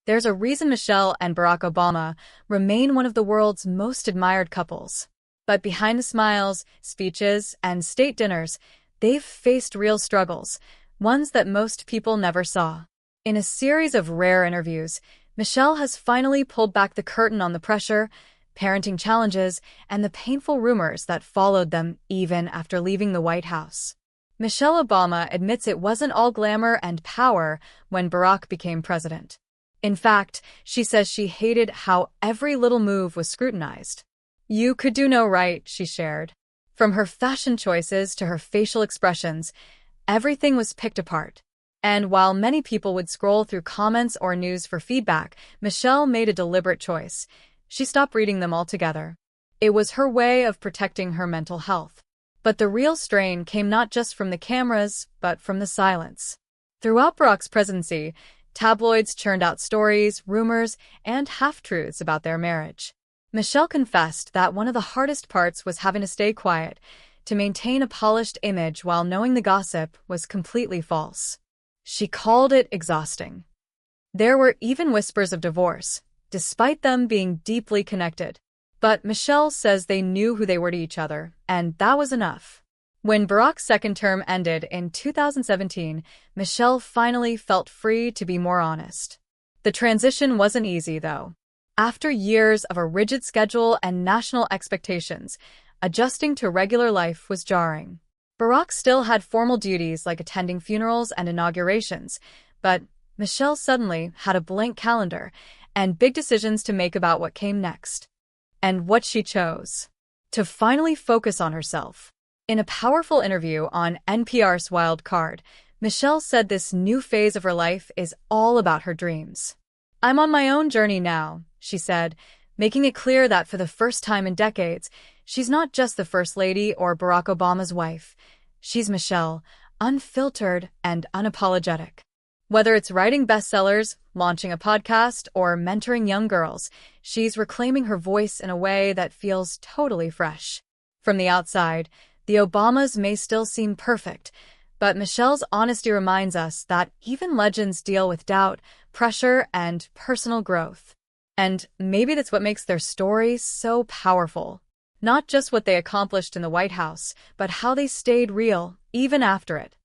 There's a reason Michelle and Barack Obama remain one of the world's most admired couples. But behind the smiles, speeches, and state dinners, they've faced real struggles, ones that most people never saw. In a series of rare interviews, Michelle has finally pulled back the curtain on the pressure, parenting challenges, and the painful rumors that followed them even after leaving the White House. Michelle Obama admits it wasn't all glamour and power when Barack became president. In fact, she says she hated how every little move was scrutinized. "You could do no right," she shared. From her fashion choices to her facial expressions, everything was picked apart. And while many people would scroll through comments or news for feedback, Michelle made a deliberate choice. She stopped reading them altogether. It was her way of protecting her mental health. But the real strain came not just from the cameras, but from the silence. Throughout Barack's presidency, tabloids churned out stories, rumors, and half-truths about their marriage. Michelle confessed that one of the hardest parts was having to stay quiet, to maintain a polished image while knowing the gossip was completely false. She called it exhausting. There were even whispers of divorce, despite them being deeply connected. But Michelle says they knew who they were to each other, and that was enough. When Barack's second term ended in 2017, Michelle finally felt free to be more honest. The transition wasn't easy, though. After years of a rigid schedule and national expectations, adjusting to regular life was jarring. Barack still had formal duties like attending funerals and inaugurations, but Michelle suddenly had a blank calendar and big decisions to make about what came next. And what she chose: to finally focus on herself. In a powerful interview on NPR's Wild Card, Michelle said this new phase of her life is all about her dreams. "I'm on my own journey now," she said, making it clear that for the first time in decades, she's not just the First Lady or Barack Obama's wife. She's Michelle, unfiltered and unapologetic. Whether it's writing bestsellers, launching a podcast, or mentoring young girls, she's reclaiming her voice in a way that feels totally fresh. From the outside, the Obamas may still seem perfect, but Michelle's honesty reminds us that even legends deal with doubt, pressure, and personal growth. And maybe that's what makes their story so powerful. Not just what they accomplished in the White House, but how they stayed real, even after it.